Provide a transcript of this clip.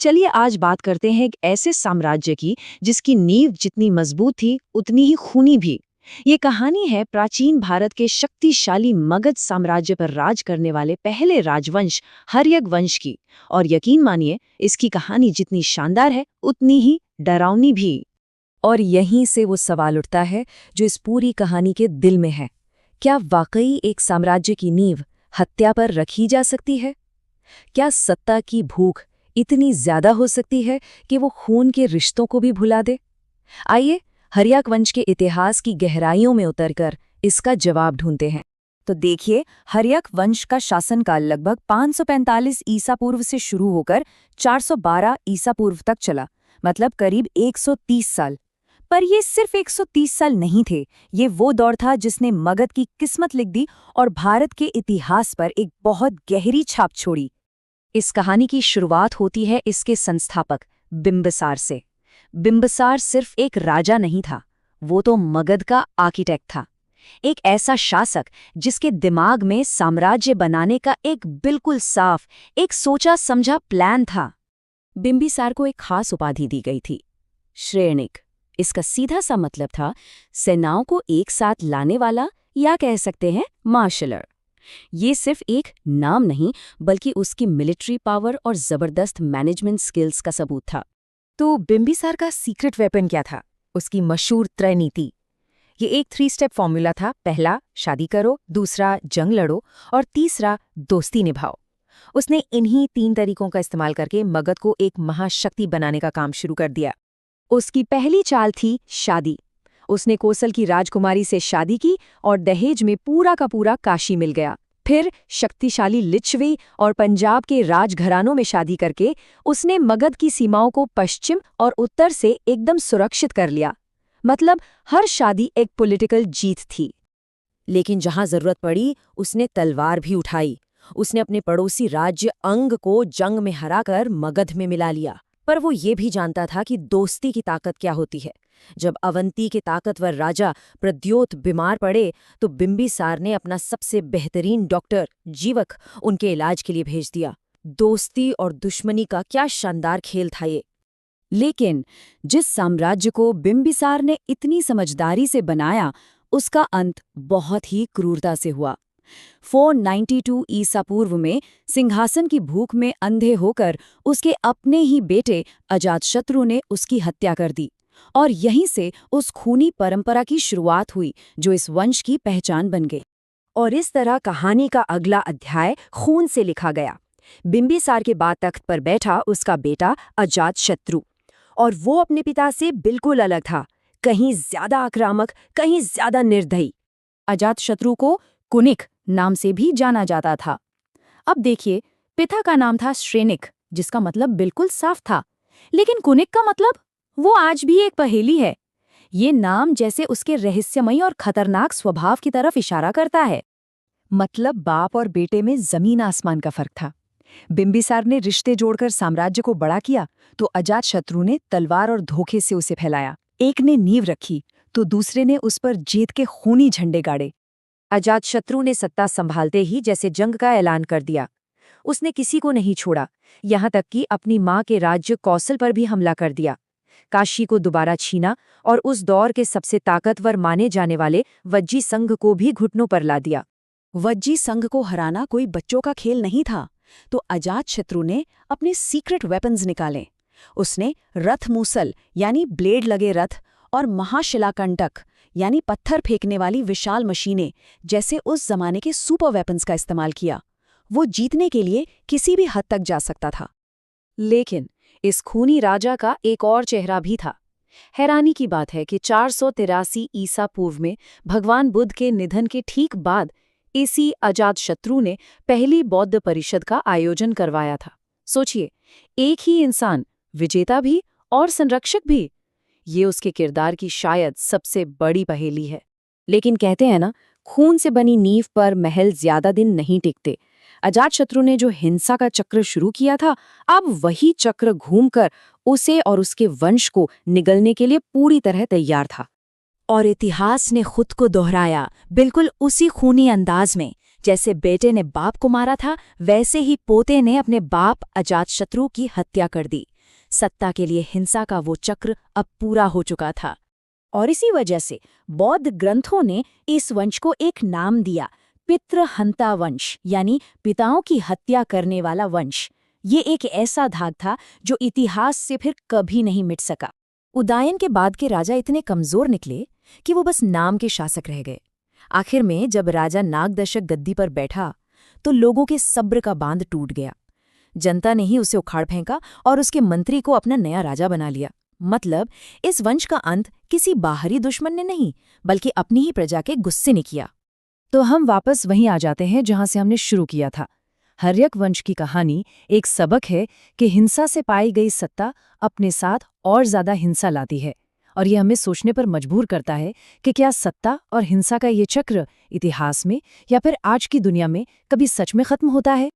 चलिए आज बात करते हैं एक ऐसे साम्राज्य की जिसकी नींव जितनी मजबूत थी उतनी ही खूनी भी। ये कहानी है प्राचीन भारत के शक्तिशाली मगध साम्राज्य पर राज करने वाले पहले राजवंश हर्यक वंश की। और यकीन मानिए, इसकी कहानी जितनी शानदार है उतनी ही डरावनी भी। और यहीं से वो सवाल उठता है जो इस पूरी कहानी के दिल में है। क्या वाकई एक साम्राज्य की नींव हत्या पर रखी जा सकती है? क्या सत्ता की भूख इतनी ज्यादा हो सकती है कि वो खून के रिश्तों को भी भुला दे? आइए हर्यक वंश के इतिहास की गहराइयों में उतरकर इसका जवाब ढूंढते हैं। तो देखिए, हर्यक वंश का शासनकाल लगभग 545 ईसा पूर्व से शुरू होकर 412 ईसा पूर्व तक चला, मतलब करीब 130 साल। पर ये सिर्फ 130 साल नहीं थे, ये वो दौर था जिसने मगध की किस्मत लिख दी और भारत के इतिहास पर एक बहुत गहरी छाप छोड़ी। इस कहानी की शुरुआत होती है इसके संस्थापक बिंबिसार से। बिंबिसार सिर्फ एक राजा नहीं था, वो तो मगध का आर्किटेक्ट था। एक ऐसा शासक जिसके दिमाग में साम्राज्य बनाने का एक बिल्कुल साफ, एक सोचा समझा प्लान था। बिंबिसार को एक खास उपाधि दी गई थी, श्रेणिक। इसका सीधा सा मतलब था सेनाओं को एक साथ लाने वाला, या कह सकते हैं मार्शलर। ये सिर्फ एक नाम नहीं, बल्कि उसकी मिलिट्री पावर और जबरदस्त मैनेजमेंट स्किल्स का सबूत था। तो बिंबिसार का सीक्रेट वेपन क्या था? उसकी मशहूर त्रय नीति। ये एक 3 स्टेप फॉर्मूला था। पहला, शादी करो, दूसरा, जंग लड़ो, और तीसरा, दोस्ती निभाओ। उसने इन्हीं 3 तरीकों का इस्तेमाल करके मगध को एक महाशक्ति बनाने का काम शुरू कर दिया। उसकी पहली चाल थी शादी। उसने कोसल की राजकुमारी से शादी की और दहेज में पूरा का पूरा काशी मिल गया। फिर शक्तिशाली लिच्छवी और पंजाब के राजघरानों में शादी करके उसने मगध की सीमाओं को पश्चिम और उत्तर से एकदम सुरक्षित कर लिया। मतलब हर शादी एक पॉलिटिकल जीत थी। लेकिन जहां जरूरत पड़ी, उसने तलवार भी उठाई। उसने अपने पड़ोसी राज्य अंग को जंग में हराकर मगध में मिला लिया। पर वो ये भी जानता था कि दोस्ती की ताकत क्या होती है। जब अवंती के ताकतवर राजा प्रद्योत बीमार पड़े, तो बिंबिसार ने अपना सबसे बेहतरीन डॉक्टर जीवक उनके इलाज के लिए भेज दिया। दोस्ती और दुश्मनी का क्या शानदार खेल था ये। लेकिन जिस साम्राज्य को बिंबिसार ने इतनी समझदारी से बनाया, उसका अंत बहुत ही क्रूरता से हुआ। 492 ईसा पूर्व में सिंहासन की भूख में अंधे होकर उसके अपने ही बेटे अजातशत्रु ने उसकी हत्या कर दी। और यहीं से उस खूनी परंपरा की शुरुआत हुई जो इस वंश की पहचान बन गई। और इस तरह कहानी का अगला अध्याय खून से लिखा गया। बिंबिसार के बाद तख्त पर बैठा उसका बेटा अजातशत्रु, और वो अपने पिता से बिल्कुल अलग था, कहीं ज्यादा आक्रामक, कहीं ज्यादा निर्दयी। अजातशत्रु को कुनिक नाम से भी जाना जाता था। अब देखिए, पिता का नाम था श्रेणिक, जिसका मतलब बिल्कुल साफ था, लेकिन कुनिक का मतलब, वो आज भी एक पहेली है। ये नाम जैसे उसके रहस्यमयी और खतरनाक स्वभाव की तरफ इशारा करता है। मतलब बाप और बेटे में जमीन आसमान का फर्क था। बिंबिसार ने रिश्ते जोड़कर साम्राज्य को बड़ा किया, तो अजातशत्रु ने तलवार और धोखे से उसे फैलाया। एक ने नींव रखी, तो दूसरे ने उस पर जीत के खूनी झंडे गाड़े। अजातशत्रु ने सत्ता संभालते ही जैसे जंग का ऐलान कर दिया। उसने किसी को नहीं छोड़ा, यहाँ तक कि अपनी माँ के राज्य कौशल पर भी हमला कर दिया। काशी को दोबारा छीना और उस दौर के सबसे ताकतवर माने जाने वाले वज्जी संघ को भी घुटनों पर ला दिया। वज्जी संघ को हराना कोई बच्चों का खेल नहीं था, तो अजातशत्रु ने अपने सीक्रेट वेपन्स निकाले। उसने रथ मूसल यानी ब्लेड लगे रथ और महाशिलाकंटक यानी पत्थर फेंकने वाली विशाल मशीनें जैसे उस जमाने के सुपर वेपन्स का इस्तेमाल किया। वो जीतने के लिए किसी भी हद तक जा सकता था। लेकिन इस खूनी राजा का एक और चेहरा भी था। हैरानी की बात है कि 483 ईसा पूर्व में भगवान बुद्ध के निधन के ठीक बाद इसी अजातशत्रु ने पहली बौद्ध परिषद का आयोजन करवाया था। सोचिए, एक ही इंसान, विजेता भी और संरक्षक भी। ये उसके किरदार की शायद सबसे बड़ी पहेली है। लेकिन कहते हैं ना, खून से बनी नींव पर महल ज्यादा दिन नहीं टिकते। अजातशत्रु ने जो हिंसा का चक्र शुरू किया था, अब वही चक्र घूमकर उसे और उसके वंश को निगलने के लिए पूरी तरह तैयार था। और इतिहास ने खुद को दोहराया बिल्कुल उसी खूनी अंदाज में, जैसे बेटे ने बाप को मारा था, वैसे ही पोते ने अपने बाप अजातशत्रु की हत्या कर दी। सत्ता के लिए हिंसा का वो चक्र अब पूरा हो चुका था। और इसी वजह से बौद्ध ग्रंथों ने इस वंश को एक नाम दिया, पितृहंता वंश, यानी पिताओं की हत्या करने वाला वंश। ये एक ऐसा दाग था जो इतिहास से फिर कभी नहीं मिट सका। उदयन के बाद के राजा इतने कमजोर निकले कि वो बस नाम के शासक रह गए। आखिर में जब राजा नागदशक गद्दी पर बैठा तो लोगों के सब्र का बांध टूट गया। जनता ने ही उसे उखाड़ फेंका और उसके मंत्री को अपना नया राजा बना लिया। मतलब इस वंश का अंत किसी बाहरी दुश्मन ने नहीं, बल्कि अपनी ही प्रजा के गुस्से ने किया। तो हम वापस वहीं आ जाते हैं जहां से हमने शुरू किया था। हर्यक वंश की कहानी एक सबक है कि हिंसा से पाई गई सत्ता अपने साथ और ज्यादा हिंसा लाती है, और ये हमें सोचने पर मजबूर करता है कि क्या सत्ता और हिंसा का ये चक्र इतिहास में या फिर आज की दुनिया में कभी सच में खत्म होता है।